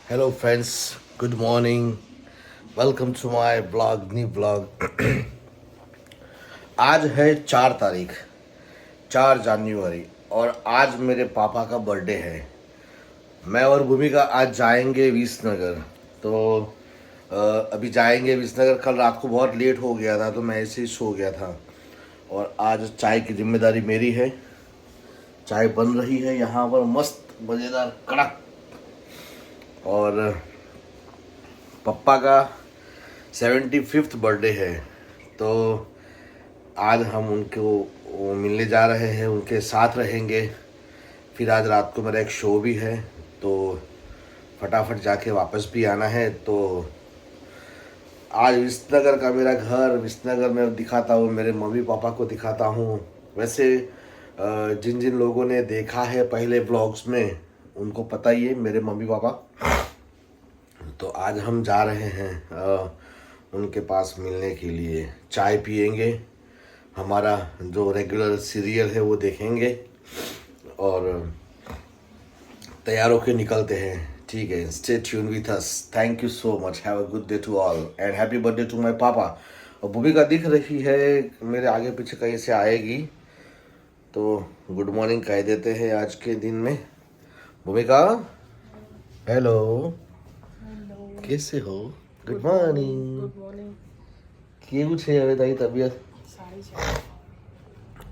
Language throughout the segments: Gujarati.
Hello friends, good morning. Welcome to my blog, new blog. आज है 4 तारीख, 4 जनवरी और आज मेरे पापा का बर्थडे है। मैं और भूमिका आज जाएंगे विसनगर। तो अभी जाएंगे विसनगर। कल रात को बहुत लेट हो गया था तो मैं ऐसे ही सो गया था और आज चाय की जिम्मेदारी मेरी है। चाय बन रही है यहाँ पर मस्त मज़ेदार कड़क। और पप्पा का 75th बर्थडे है तो आज हम उनको मिलने जा रहे हैं, उनके साथ रहेंगे। फिर आज रात को मेरा एक शो भी है तो फटाफट जाके वापस भी आना है। तो आज विसनगर का मेरा घर, विसनगर में दिखाता हूँ, मेरे मम्मी पापा को दिखाता हूँ। वैसे जिन जिन लोगों ने देखा है पहले ब्लॉग्स में उनको पता ही है मेरे मम्मी पापा। तो आज हम जा रहे हैं उनके पास मिलने के लिए। चाय पियेंगे, हमारा जो रेगुलर सीरियल है वो देखेंगे और तैयार होके निकलते हैं। ठीक है, stay tune with us. Thank you so much. Have a good day to all and happy birthday to my papa. और भूमिका दिख रही है मेरे आगे पीछे कहीं से आएगी तो गुड मॉर्निंग कह देते हैं आज के दिन में। भूमिका हेलो, कैसे हो? Good morning. Good morning. કેવું છે હવે તારી તબિયત? સારી છે.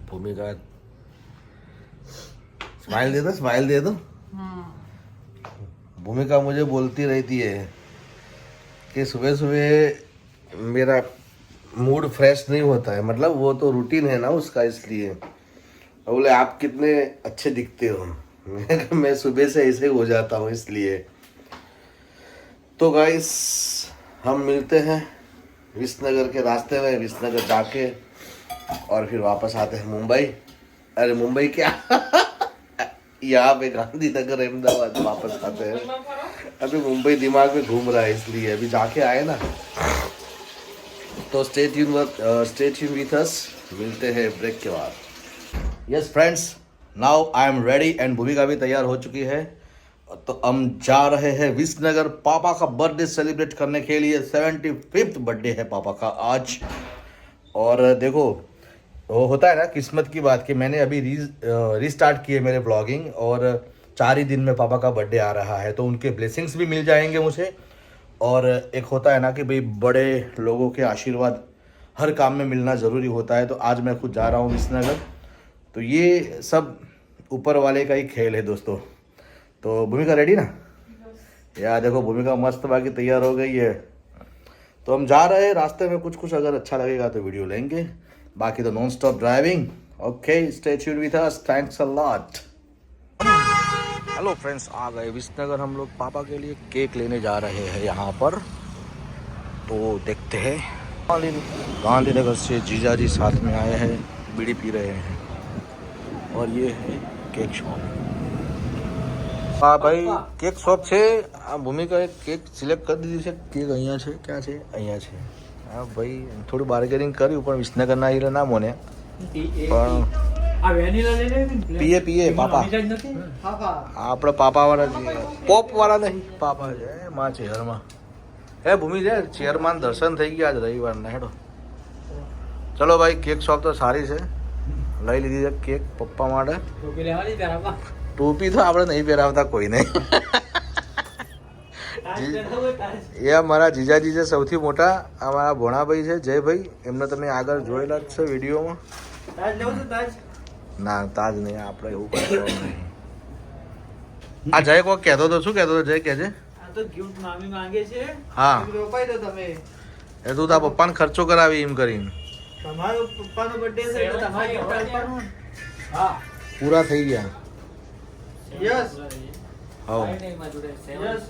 ભૂમિકા स्माइल दे दो, स्माइल दे दो। भूमिका मुझे बोलती रहती है कि सुबह सुबह मेरा मूड फ्रेश नहीं होता है। मतलब वो तो रूटीन है ना उसका, इसलिए। और बोले आप कितने अच्छे दिखते हो। मैं सुबह से ऐसे हो जाता हूँ इसलिए। तो गाइस हम मिलते हैं विसनगर के रास्ते में। विसनगर जाके और फिर वापस आते हैं मुंबई। अरे मुंबई क्या यहाँ पे गांधीनगर अहमदाबाद वापस आते हैं। अभी मुंबई दिमाग में घूम रहा है इसलिए अभी जाके आए ना। तो स्टे ट्यून विथ अस। मिलते हैं ब्रेक के बाद। Yes friends, now I am ready and भूमिका भी तैयार हो चुकी है। तो हम जा रहे हैं विसनगर पापा का बर्थडे सेलिब्रेट करने के लिए। 75th बर्थडे है पापा का आज। और देखो वो होता है ना किस्मत की बात कि मैंने अभी रीस्टार्ट किए मेरे ब्लॉगिंग और 4 ही दिन में पापा का बर्थडे आ रहा है तो उनके ब्लेसिंग्स भी मिल जाएंगे मुझे। और एक होता है ना कि भाई बड़े लोगों के आशीर्वाद हर काम में मिलना ज़रूरी होता है। तो आज मैं खुद जा रहा हूँ विसनगर। तो ये सब ऊपर वाले का ही खेल है दोस्तों। तो भूमिका रेडी ना? यार देखो भूमिका मस्त बाकी तैयार हो गई है। तो हम जा रहे हैं, रास्ते में कुछ कुछ अगर अच्छा लगेगा तो वीडियो लेंगे, बाकी तो non stop driving. Okay, stay tuned with us. Thanks a lot. Hello friends, आ गए विसनगर। हम लोग पापा के लिए केक लेने जा रहे हैं यहाँ पर। तो देखते हैं। गांधीनगर से जीजा जी साथ में आए हैं, बीड़ी पी रहे हैं। और ये है केक शॉप। હા ભાઈ, કેક શોપ છે। આ ભૂમિકાએ કેક સિલેક્ટ કરી દીધી છે। કેક અહીંયા છે, ક્યાં છે? અહીંયા છે। હા ભાઈ, થોડું બાર્ગેનિંગ કર્યું પણ વિસનગરના હીરે ના મોને પણ આ વેનીલા લઈ લે. પીએ પીએ પાપા। નથી પાપા. આપણે પાપાવાળા છીએ, પોપવાળા નહીં, પાપા છે। માં ચેરમાં હે ભૂમિ છે, ચેરમાં દર્શન થઈ ગયા આજ રવિવારના। હેડો ચલો ભાઈ, કેક શોપ તો સારી છે। લઈ લીધી છે કેક પપ્પા માટે। ટોપી લેવાની તારા. ટોપી તો આપણે નહીં પહેરાવતા કોઈને। એ અમારા જીજાજી છે સૌથી મોટા, અમારા ભોણાભાઈ છે જયભાઈ, એમને તમે આગળ જોયેલા જ છે વિડીયોમાં। તાજ લેવું છે તાજ? ના તાજ નહીં, આપણે એવું કરવાનું નહીં। આ જય કોક કહેતો તો, શું કહેતો હતો જય? કહેજે। આ તો ગિફ્ટ મામી માંગે છે। હા, રોપાઈ દો તમે। એ તું તારા પપ્પાને ખર્ચો કરાવી એમ કરીને। તમારો પપ્પાનો બર્થડે છે એટલે તમારે gift આપવાનું। હા પૂરા થઈ ગયા। યસ હા યસ।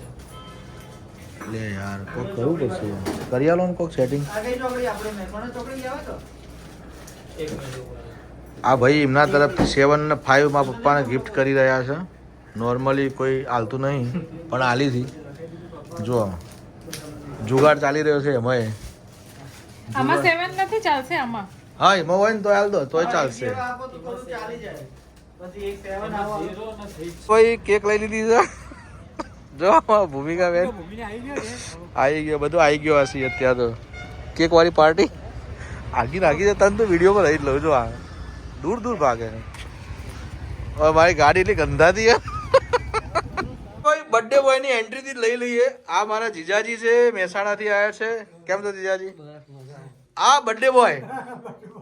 લે યાર, કોક કરવું પડશે યાર। કરી આલો ને કોક સેટિંગ। આ કઈ ચોકડી આપણે મેકોનો ચોકડી લેવા તો એક મિનિટ। આ ભાઈ એમના તરફથી 7 ને 5 માં પપ્પાને ગિફ્ટ કરી રહ્યા છે। નોર્મલી કોઈ હાલતું નહીં પણ હાલીથી જો જુગાડ ચાલી રહ્યો છે એમાં। આમાં 7 નથી ચાલશે આમાં। હા એમાં હોય ને તો હાલ દો તોય ચાલશે। આપો તો થોડું ચાલી જાય। પછી એક 7 આવો। કોઈ કેક લઈ લીધી છે। જો ભૂમિકા બેન આવી ગયો, બધું આવી ગયો હશે અત્યારે તો. કેક વાળી પાર્ટી આગી નાખી દે તને તો વિડીયોમાં રહી જ લઉં. જો આ દૂર દૂર ભાગે. હવે મારી ગાડી એટલી ગંધાતી હે. બર્થડે બોય ની એન્ટ્રી થી લઈ લઈએ. આ મારા જીજાજી છે, મહેસાણા થી આવ્યા છે. કેમ છો જીજાજી? આ birthday boy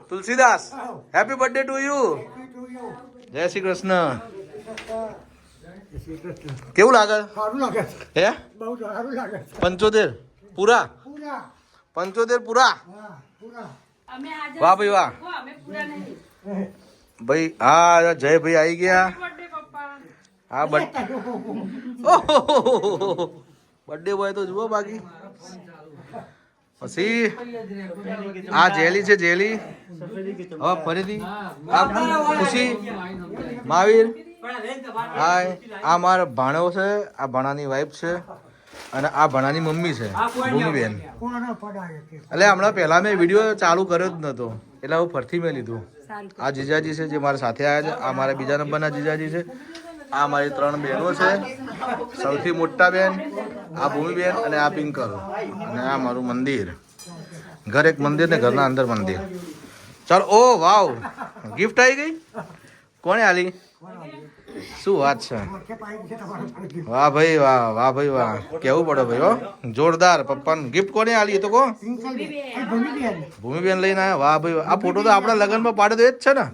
Tulsidas, happy birthday to you. જય શ્રી કૃષ્ણ. કેવું લાગે? હે 75 પૂરા? 75 પૂરા? વાહ ભાઈ વાહ. ભાઈ હા જય ભાઈ આવી ગયા. હા બર્થડે બોય તો જુઓ. બાકી પછી આ જેલી છે, જેલી. હવે ફરીથી આ ખુશી, મહાવીર. હાય. આ મારા ભાણો છે, આ ભાણાની વાઈફ છે, અને આ ભાણાની મમ્મી છે ભૂમિબેન. એટલે હમણાં પહેલા મેં વિડીયો ચાલુ કર્યો જ નતો, એટલે હું ફરથી મેં લીધું. આ જીજાજી છે જે મારા સાથે આવ્યા છે. આ મારા બીજા નંબરના જીજાજી છે. આ મારી 3 બહેનો છે. સૌથી મોટા બેન આ ભૂમિબેન અને આ પિંકલ. અને આ મારું મંદિર. ઘર એક મંદિર ને ઘરના અંદર મંદિર. ચાલો. ઓ વાવ, ગિફ્ટ આવી ગઈ. કોણે આલી? શું વાત છે? વાહ ભાઈ વાહ, વાહ ભાઈ વાહ. કેવું પડે ભાઈ. હો જોરદાર. પપ્પાને ગિફ્ટ કોને આલી? તો કો ભૂમિબેન લઈને આવ્યા. વાહ ભાઈ વાહ. આ ફોટો તો આપણા લગ્નમાં પાડે તો એ જ છે ને.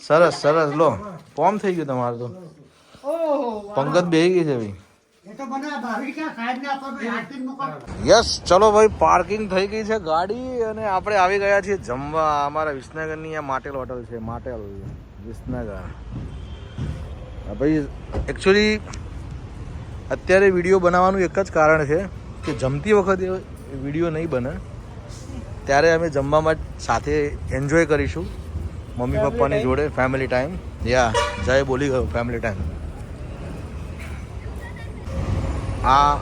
સરસ સરસ. લો ફોર્મ થઈ ગયું તમારું તો. પંગત બેહી ગઈ છે ભાઈ. યસ ચલો ભાઈ, પાર્કિંગ થઈ ગઈ છે ગાડી અને આપણે આવી ગયા છીએ જમવા. અમારા વિસનગરની આ માટેલ હોટલ છે, માટેલ વિસનગર. ભાઈ એકચ્યુઅલી અત્યારે વિડીયો બનાવવાનું એક જ કારણ છે કે જમતી વખતે વિડીયો નહીં બને, ત્યારે અમે જમવામાં સાથે એન્જોય કરીશું મમ્મી પપ્પાની જોડે. Family time. યા જય બોલી ગયો ફેમિલી ટાઈમ. આ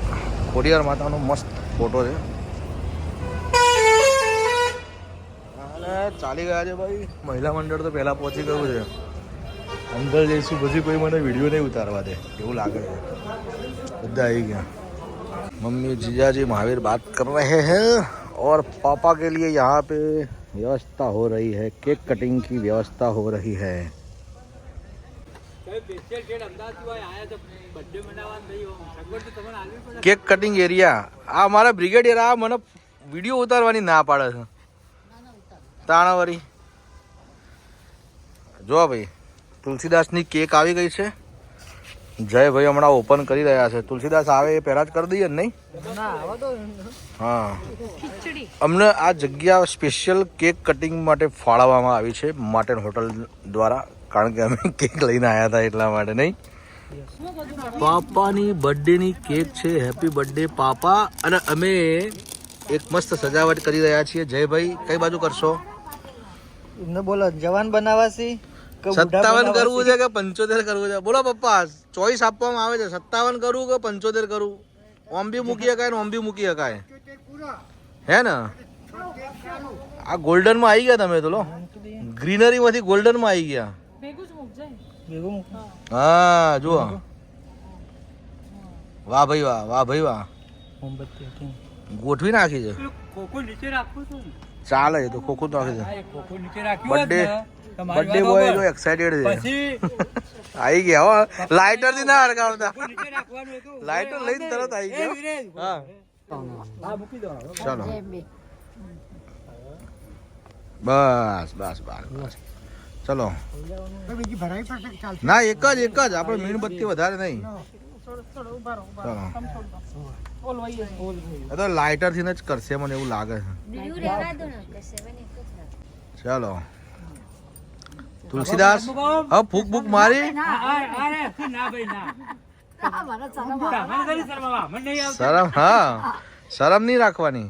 ખોડિયાર માતાનો મસ્ત ફોટો છે. અને ચાલી ગયા છે ભાઈ. મહિલા મંડળ તો પહેલાં પહોંચી ગયું છે. અંદર જઈશું પછી કોઈ મને વિડીયો નહીં ઉતારવા દે એવું લાગે છે. બધા આવી ગયા. मम्मी जीजा जी महावीर बात कर रहे हैं और पापा के लिए यहाँ पे व्यवस्था हो रही है, केक कटिंग की व्यवस्था हो रही है. Cake cutting area. આ મારા બ્રિગેડિયર આ મને વિડીયો ઉતારવાની ના પાડે છે. તાણાવાળી જો ભાઈ તુલસીદાસની કેક આવી ગઈ છે. જય ભાઈ હમણાં ઓપન કરી રહ્યા છે. તુલસીદાસ આવે એ પહેલા જ કરી દઈએ ને? નહીં? હા. અમને આ જગ્યા સ્પેશિયલ કેક કટિંગ માટે ફાળવવામાં આવી છે માટેલ હોટલ દ્વારા, કારણ કે અમે કેક લઈને આવ્યા હતા એટલા માટે. નહીં? પાપાની બર્થડેની કેક છે. હેપી બર્થડે પાપા. અને અમે એક મસ્ત સજાવટ કરી રહ્યા છીએ. જય ભાઈ કઈ બાજુ કરશો? એમને બોલો જવાન બનાવાસી 57 કરવું છે કે 75 કરવું છે? બોલો પપ્પા, ચોઈસ આપવામાં આવે છે. 57 કરવું કે 75 કરવું? ઓમ બી મૂકી શકાય ને ઓમ બી મૂકી શકાય, હે ને? આ ગોલ્ડન માં આવી ગયા તમે તો. લો ગ્રીનરી માંથી ગોલ્ડન માં આવી ગયા. હા જુઓ. વાહ ભાઈ વાહ, વાહ ભાઈ વાહ. ગોઠવી નાખી છે. ચાલે તો ખોખું નાખી છે. બર્થડે બોય જો એક્સાઇટેડ છે. આવી ગયા હો. લાઇટર થી ના હરગાવતા. લાઇટર લઈને તરત આવી ગયો. હા ચાલો બસ બસ બસ બસ. ચલો ના એક જ આપણે મીણબત્તી વધારે નહીં. ચલો તો લાઇટર થી જ કરશે મને એવું લાગે છે. ચલો તુલસીદાસ હવે ફૂક બુક મારી. શરમ? હા શરમ નહીં રાખવાની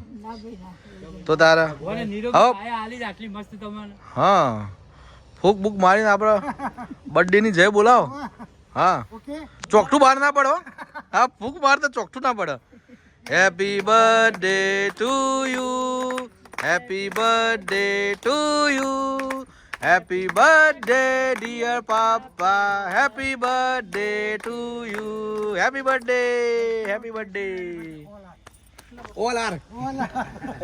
તો તારે. હા ફૂક બુક મારીને આપણે બર્થડે ની જય બોલાવો. હા ચોકઠું બહાર ના પડો. હા ફૂક માર તો ચોકઠું ના પડે. Happy birthday to you, happy birthday to you, happy birthday dear papa, happy birthday to you, happy birthday, happy birthday. ઓલાર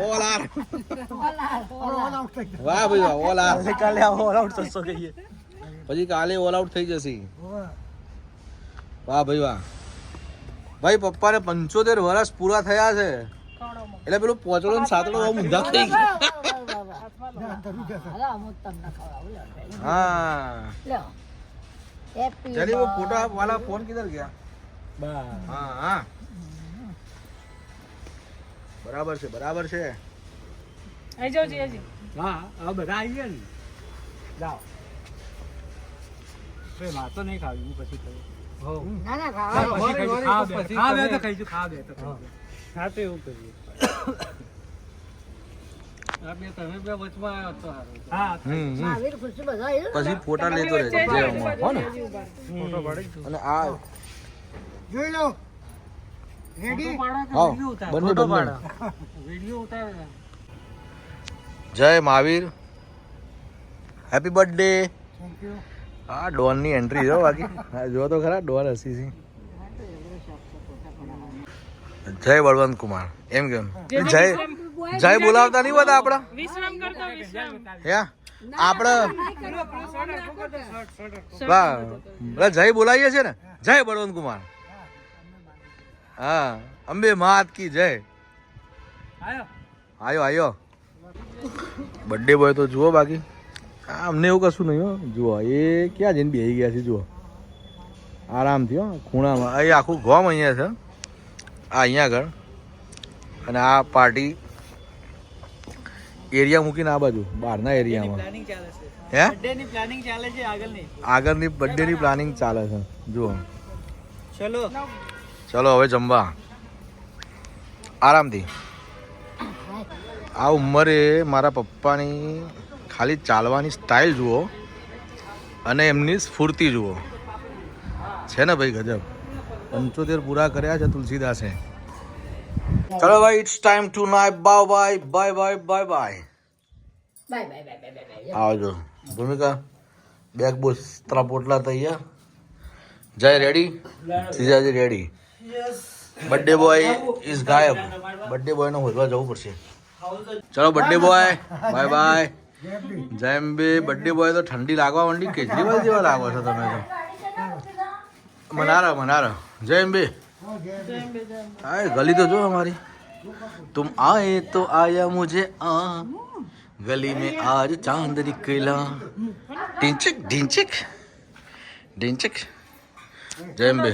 ઓલાર વાહ ભાઈ વાહ, ઓલાર કાલે ઓલ આઉટ થશો કહીએ, પછી કાલે ઓલ આઉટ થઈ જશે. વાહ ભાઈ વાહ. ભાઈ પપ્પાને 75 વર્ષ પૂરા થયા છે, એટલે પેલું પોચડો ને સાતડો બહુ ઊંધા થઈ ગયા. हाँ चलिए वो फोटो आप वाला फोन किधर गया? हाँ हाँ बराबर से आई जाओ जी जी हाँ अब બધા આવી ગયા ને જાઓ બે માં તો નહીં ખાવી હું પછી ખાઈ હો ના ના ખા બે તો ખાઈજો હા તો એવું કરીએ આપણે તમે બે વચમાં આવ્યો તો હા પછી ફોટા લેતો રહેજો હો ને ફોટો પાડી અને આ જોઈ લો રેડી હા બંને વિડિયો ઉતાર જય Mahavir, happy birthday. Thank you. હા ડોન ની એન્ટ્રી જો બાકી હા જો તો ખરા ડોન હસી છે. જય બળવંત કુમાર એમ કેમ જય જય બોલાવતા નહીં બધા આપડા વિશ્રામ કરતો વિશ્રામ હે આપણે વાહ જય બોલાવીએ છે ને, જય બળવંત કુમાર. હા અંબે માત કી જય. આયો બર્થડે બોય તો જુઓ, બાકી અમને એવું કશું નહીં હો. જુઓ એ ક્યાં જઈને બેસી ગયા છે, જુઓ આરામથી હો ખૂણામાં. અહીં આખું ગોમ અહીંયા છે, આ અહીંયા આગળ, અને આ પાર્ટી એરિયા મૂકીને આ બાજુ બહારના એરિયામાં પ્લાનિંગ ચાલે છે, હે બર્થડે ની પ્લાનિંગ ચાલે છે આગળની બર્થડેની પ્લાનિંગ ચાલે છે. જુઓ ચલો ચલો હવે જમવા આરામથી. આ ઉંમરે મારા પપ્પાની ખાલી ચાલવાની સ્ટાઇલ જુઓ અને એમની સ્ફૂર્તિ જુઓ, છે ને ભાઈ ગજબ. 75 પૂરા કર્યા છે તુલસીદાસે. ચલો ભાઈ it's time to night. Bye bye bye bye bye bye આવજો. ભૂમિકા બેગ બોસ તરા પોટલા તૈયાર. જય રેડી, જીજાજી રેડી. બર્થડે બોય ઇઝ ગાયબ. બર્થડે બોય ને હોદવા જવું પડશે. ચલો બર્થડે બોય બાય બાય. જય અંબે. બર્થડે બોય તો ઠંડી લાગવા માંડી, કેજરીવાલ જેવા લાગો છો તમે તો. મનારો જય અંબે. હા ગલી તો જો हमारी. तुम आए तो आया मुझे आ गली में आज चांद निकला. ढिंचिक ढिंचिक ढिंचिक. जय अंबे.